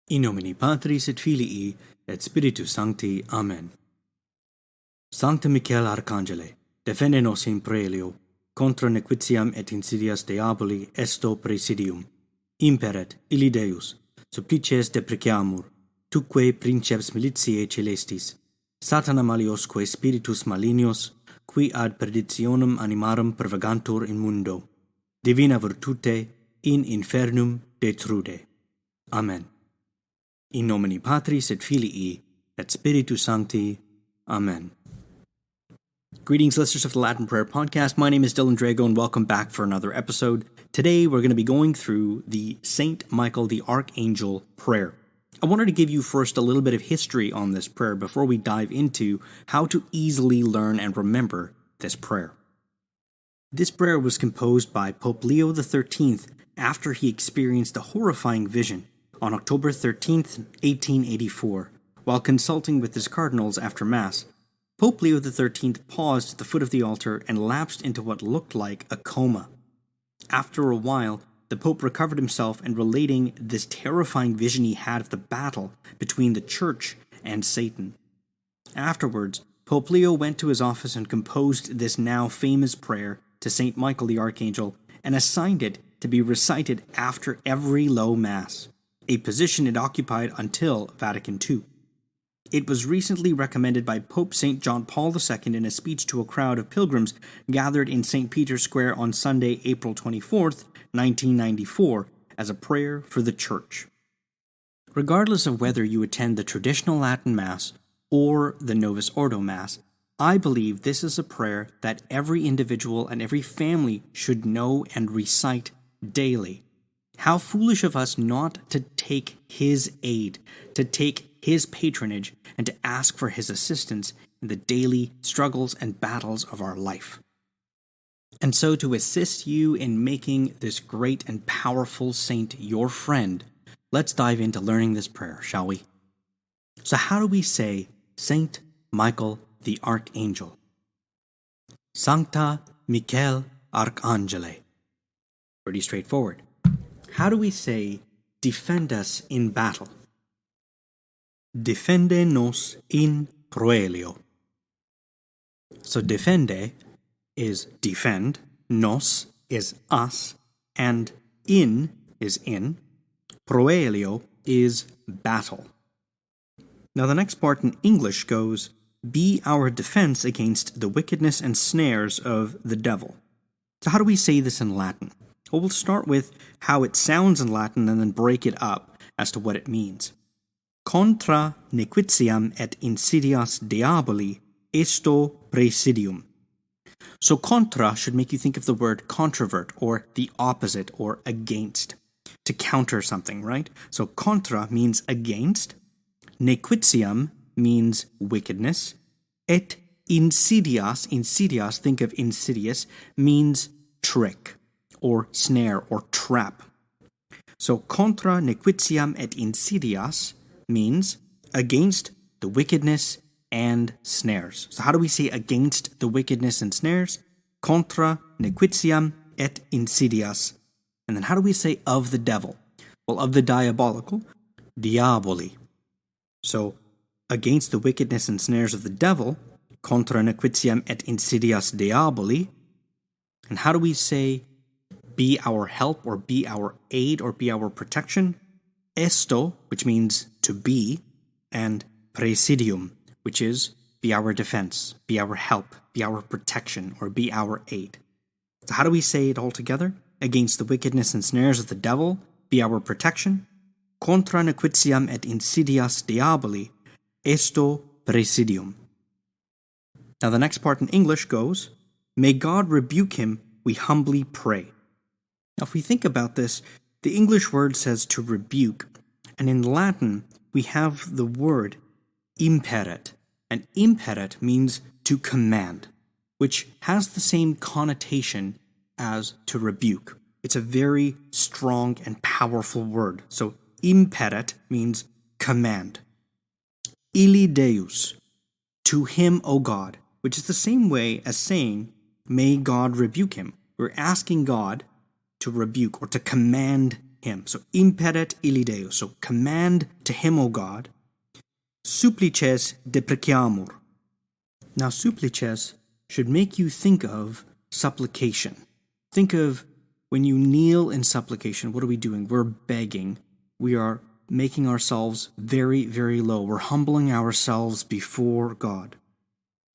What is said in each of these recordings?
In nomine Patris et Filii et Spiritus Sancti. Amen. SANCTE Michael Archangele, defende nos in proelio, contra nequitiam et insidias diaboli, esto praesidium. Imperet, illi Deus, supplices deprecamur, tuque Princeps militiae caelestis. Satanam aliosque spiritus malignos, qui ad perditionem animarum pervagantur in mundo. Divina virtute in infernum detrude. Amen. In nomine Patris et Filii et Spiritus Sancti. Amen. Greetings, listeners of the Latin Prayer Podcast. My name is Dylan Drago, and welcome back for another episode. Today, we're going to be going through the Saint Michael the Archangel prayer. I wanted to give you first a little bit of history on this prayer before we dive into how to easily learn and remember this prayer. This prayer was composed by Pope Leo XIII after he experienced a horrifying vision on October 13th, 1884, while consulting with his cardinals after Mass. Pope Leo XIII paused at the foot of the altar and lapsed into what looked like a coma. After a while, the Pope recovered himself and relating this terrifying vision he had of the battle between the Church and Satan. Afterwards, Pope Leo went to his office and composed this now famous prayer to Saint Michael the Archangel and assigned it to be recited after every low Mass, a position it occupied until Vatican II. It was recently recommended by Pope St. John Paul II in a speech to a crowd of pilgrims gathered in St. Peter's Square on Sunday, April 24th, 1994, as a prayer for the Church. Regardless of whether you attend the traditional Latin Mass or the Novus Ordo Mass, I believe this is a prayer that every individual and every family should know and recite daily. How foolish of us not to take his aid, to take his patronage, and to ask for his assistance in the daily struggles and battles of our life. And so to assist you in making this great and powerful saint your friend, let's dive into learning this prayer, shall we? So how do we say Saint Michael the Archangel? SANCTE Michael Archangele. Pretty straightforward. How do we say defend us in battle? Defende nos in proelio. So defende is defend, nos is us, and in is in, proelio is battle. Now the next part in English goes, be our defense against the wickedness and snares of the devil. So how do we say this in Latin? Well, we'll start with how it sounds in Latin and then break it up as to what it means. Contra nequitiam et insidias diaboli, esto praesidium. So contra should make you think of the word controvert, or the opposite, or against, to counter something, right? So contra means against, nequitiam means wickedness, et insidias, think of insidious, means trick, or snare, or trap. So contra nequitiam et insidias means against the wickedness and snares. So how do we say against the wickedness and snares? Contra nequitiam et insidias. And then how do we say of the devil? Well, of the diabolical, diaboli. So against the wickedness and snares of the devil, contra nequitiam et insidias diaboli. And how do we say be our help, or be our aid, or be our protection? Esto, which means to be, and praesidium, which is be our defense, be our help, be our protection, or be our aid. So how do we say it all together? Against the wickedness and snares of the devil, be our protection. Contra nequitiam et insidias diaboli, esto praesidium. Now the next part in English goes, may God rebuke him, we humbly pray. Now if we think about this, the English word says to rebuke, and in Latin we have the word imperet, and imperet means to command, which has the same connotation as to rebuke. It's a very strong and powerful word. So imperet means command. Illi Deus, to him, O God, which is the same way as saying, may God rebuke him. We're asking God to rebuke or to command him. So imperet illi Deus, so command to him, O God. Supplices deprecamur. Now supplices should make you think of supplication. Think of when you kneel in supplication, what are we doing? We're begging. We are making ourselves very, very low. We're humbling ourselves before God.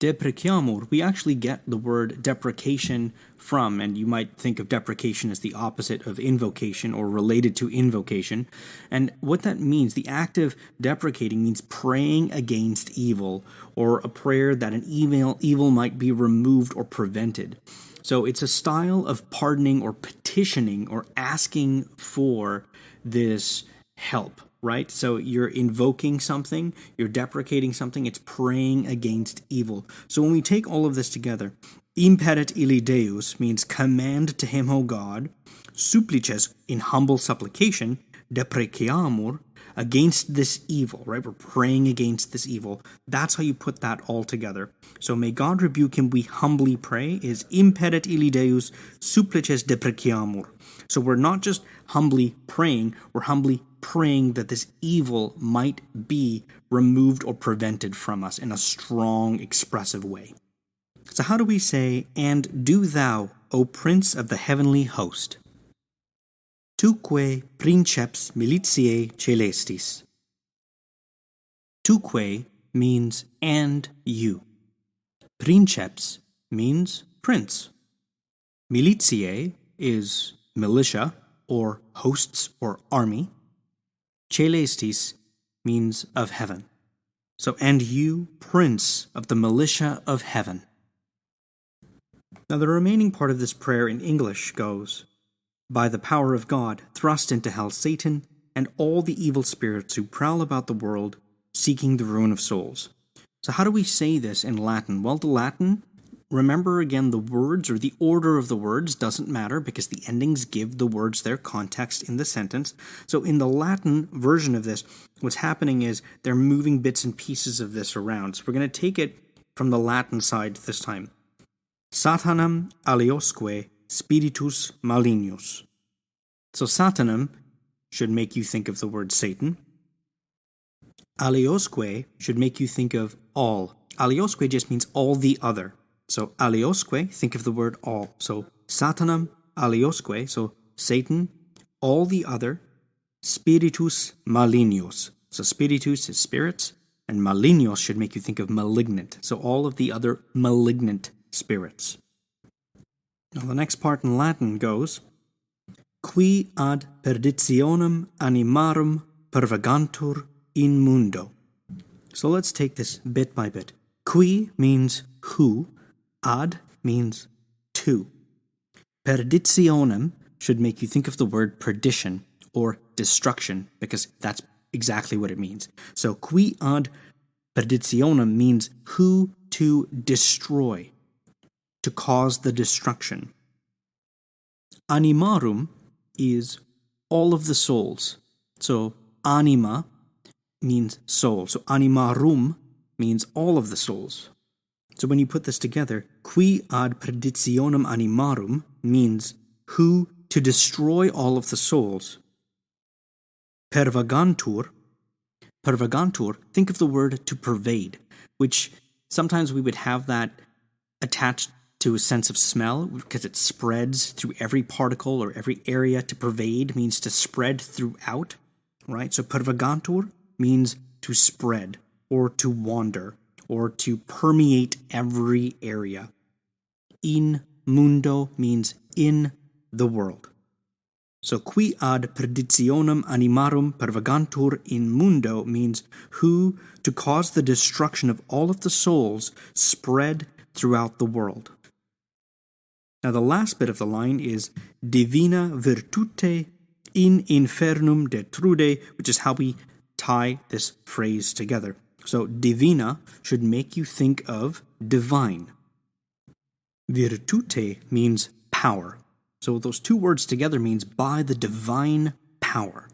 Deprecamur, we actually get the word deprecation from, and you might think of deprecation as the opposite of invocation or related to invocation. And what that means, the act of deprecating means praying against evil, or a prayer that an evil might be removed or prevented. So it's a style of pardoning or petitioning or asking for this help, right? So you're invoking something, you're deprecating something, it's praying against evil. So when we take all of this together, Imperet illi Deus means command to him, O God, supplices, in humble supplication, deprecamur, against this evil, right? We're praying against this evil. That's how you put that all together. So may God rebuke him, we humbly pray, is Imperet illi Deus, supplices deprecamur. So we're not just humbly praying, we're humbly praying that this evil might be removed or prevented from us in a strong, expressive way. So how do we say, and do thou, O Prince of the heavenly host, tuque Princeps militiae caelestis. Tuque means and you. Princeps means prince. Militiae is militia or hosts or army. Caelestis means of heaven. So, and you, prince of the militia of heaven. Now the remaining part of this prayer in English goes, by the power of God, thrust into hell Satan and all the evil spirits who prowl about the world, seeking the ruin of souls. So how do we say this in Latin? Well, the Latin, remember again, the words or the order of the words doesn't matter because the endings give the words their context in the sentence. So in the Latin version of this, what's happening is they're moving bits and pieces of this around. So we're going to take it from the Latin side this time. Satanam aliosque spiritus malignos. So Satanam should make you think of the word Satan. Aliosque should make you think of all. Aliosque just means all the other. So aliosque, think of the word all. So Satanam aliosque, so Satan, all the other, spiritus malignos. So spiritus is spirits, and malignos should make you think of malignant. So all of the other malignant spirits. Now the next part in Latin goes, qui ad perditionem animarum pervagantur in mundo. So let's take this bit by bit. Qui means who, ad means to. Perditionem should make you think of the word perdition or destruction, because that's exactly what it means. So qui ad perditionem means who to destroy, to cause the destruction. Animarum is all of the souls. So anima means soul. So animarum means all of the souls. So when you put this together, qui ad perditionem animarum means who to destroy all of the souls. Pervagantur, think of the word to pervade, which sometimes we would have that attached to a sense of smell because it spreads through every particle or every area. To pervade means to spread throughout, right? So pervagantur means to spread or to wander or to permeate every area. In mundo means in the world. So qui ad perditionem animarum pervagantur in mundo means who to cause the destruction of all of the souls spread throughout the world. Now the last bit of the line is divina virtute in infernum detrude, which is how we tie this phrase together. So divina should make you think of divine. Virtute means power. So those two words together means by the divine power.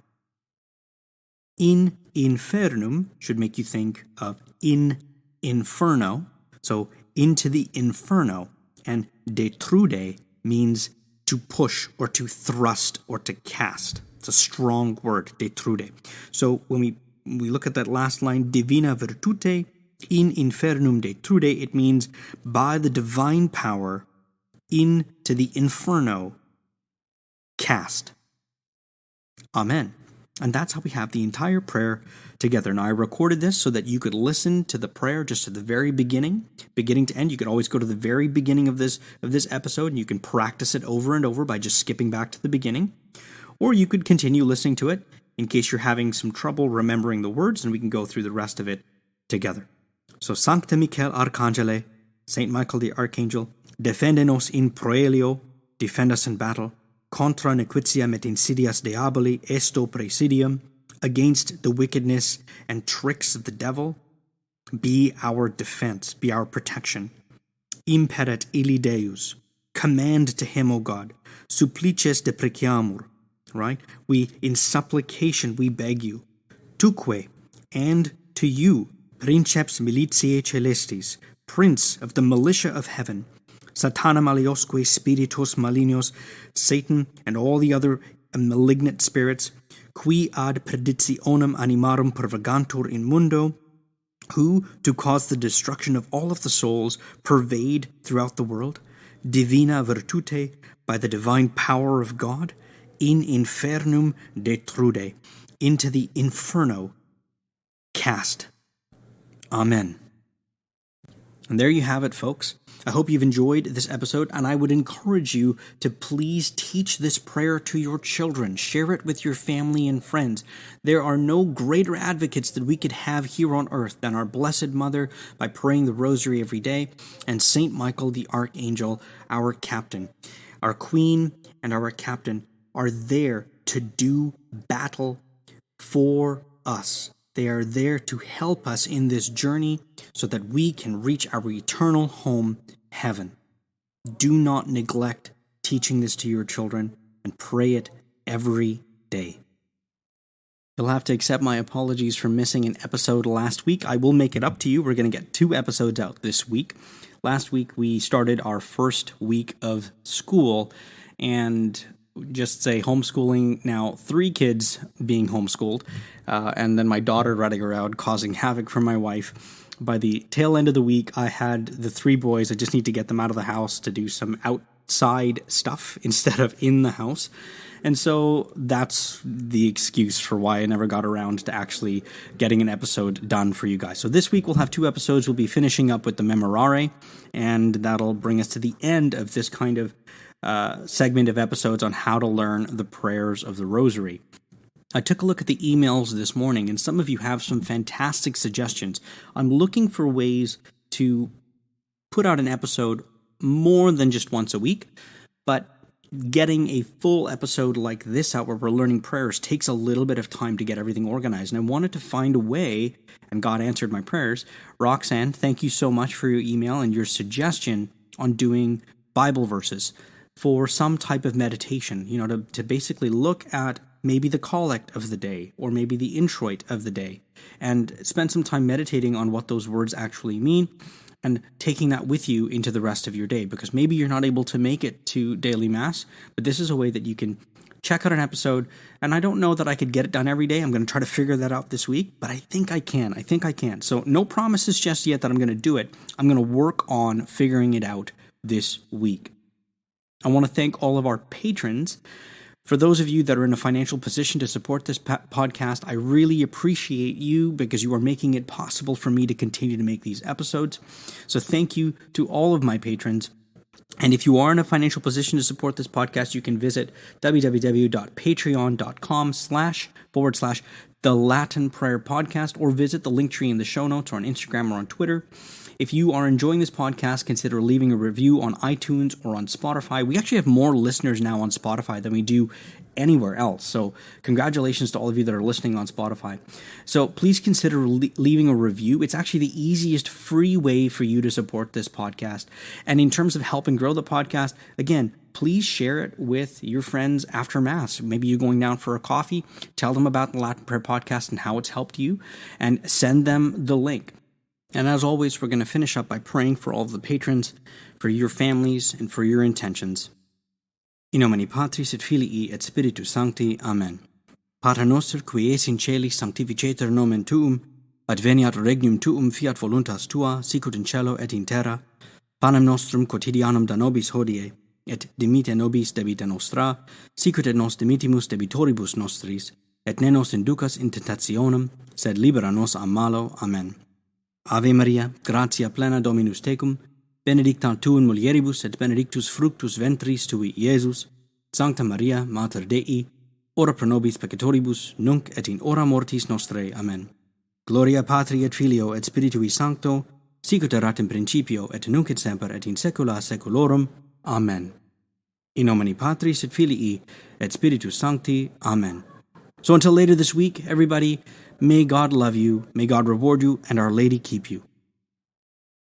In infernum should make you think of in inferno. So into the inferno. And detrude means to push or to thrust or to cast. It's a strong word, detrude. So when we look at that last line, divina virtute in infernum detrude, it means by the divine power into the inferno cast. Amen. And that's how we have the entire prayer together. Now, I recorded this so that you could listen to the prayer just at the very beginning to end. You could always go to the very beginning of this episode, and you can practice it over and over by just skipping back to the beginning. Or you could continue listening to it in case you're having some trouble remembering the words, and we can go through the rest of it together. So, SANCTE Michael Archangele, Saint Michael the Archangel, defende nos in proelio, defend us in battle, contra nequitiam et insidias diaboli, esto praesidium, against the wickedness and tricks of the devil, be our defense, be our protection. Imperet illi Deus, command to him, O God, supplices deprecamur, right? We, in supplication, we beg you. Tuque, and to you, Princeps militiae caelestis, Prince of the militia of heaven, Satanam aliosque spiritus malignos, Satan and all the other malignant spirits, qui ad perditionem animarum pervagantur in mundo, who, to cause the destruction of all of the souls, pervade throughout the world, divina virtute, by the divine power of God, in infernum detrude, into the inferno cast. Amen. And there you have it, folks. I hope you've enjoyed this episode, and I would encourage you to please teach this prayer to your children. Share it with your family and friends. There are no greater advocates that we could have here on earth than our Blessed Mother by praying the Rosary every day, and Saint Michael the Archangel, our captain. Our Queen and our captain are there to do battle for us. They are there to help us in this journey so that we can reach our eternal home, heaven. Do not neglect teaching this to your children, and pray it every day. You'll have to accept my apologies for missing an episode last week. I will make it up to you. We're going to get 2 episodes out this week. Last week we started our first week of school, and just say homeschooling, now 3 kids being homeschooled, and then my daughter running around causing havoc for my wife. By the tail end of the week, I had the 3 boys. I just need to get them out of the house to do some outside stuff instead of in the house. And so that's the excuse for why I never got around to actually getting an episode done for you guys. So this week we'll have 2 episodes. We'll be finishing up with the Memorare, and that'll bring us to the end of this kind of segment of episodes on how to learn the prayers of the Rosary. I took a look at the emails this morning, and some of you have some fantastic suggestions. I'm looking for ways to put out an episode more than just once a week, but getting a full episode like this out where we're learning prayers takes a little bit of time to get everything organized, and I wanted to find a way, and God answered my prayers. Roxanne, thank you so much for your email and your suggestion on doing Bible verses for some type of meditation, to basically look at maybe the collect of the day, or maybe the introit of the day, and spend some time meditating on what those words actually mean, and taking that with you into the rest of your day, because maybe you're not able to make it to daily Mass, but this is a way that you can check out an episode, and I don't know that I could get it done every day. I'm going to try to figure that out this week, but I think I can. So no promises just yet that I'm going to do it. I'm going to work on figuring it out this week. I want to thank all of our patrons. For those of you that are in a financial position to support this podcast, I really appreciate you, because you are making it possible for me to continue to make these episodes. So thank you to all of my patrons. And if you are in a financial position to support this podcast, you can visit www.patreon.com// The Latin Prayer Podcast, or visit the link tree in the show notes, or on Instagram, or on Twitter. If you are enjoying this podcast, consider leaving a review on iTunes or on Spotify. We actually have more listeners now on Spotify than we do anywhere else. So congratulations to all of you that are listening on Spotify. So please consider leaving a review. It's actually the easiest free way for you to support this podcast. And in terms of helping grow the podcast, again, please share it with your friends after Mass. Maybe you're going down for a coffee. Tell them about the Latin Prayer Podcast and how it's helped you, and send them the link. And as always, we're going to finish up by praying for all of the patrons, for your families, and for your intentions. In nomine Patris et Filii et Spiritus Sancti. Amen. Pater noster, qui es in caelis, sanctificetur nomen tuum, adveniat regnum tuum, fiat voluntas tua, sicut in cielo et in terra. Panem nostrum quotidianum da nobis hodie, et dimite nobis debita nostra, sicut et nos dimitimus debitoribus nostris, et ne nos inducas in tentationem, sed libera nos a malo. Amen. Ave Maria, gratia plena Dominus tecum, benedicta tu in mulieribus, et benedictus fructus ventris tui, Iesus. Sancta Maria, Mater Dei, ora pro nobis peccatoribus, nunc et in hora mortis nostrae. Amen. Gloria Patri et Filio et Spiritui Sancto, sicut erat in principio, et nunc et semper, et in saecula saeculorum. Amen. In nomine Patris et Filii et Spiritus Sancti. Amen. So until later this week, everybody, may God love you, may God reward you, and Our Lady keep you.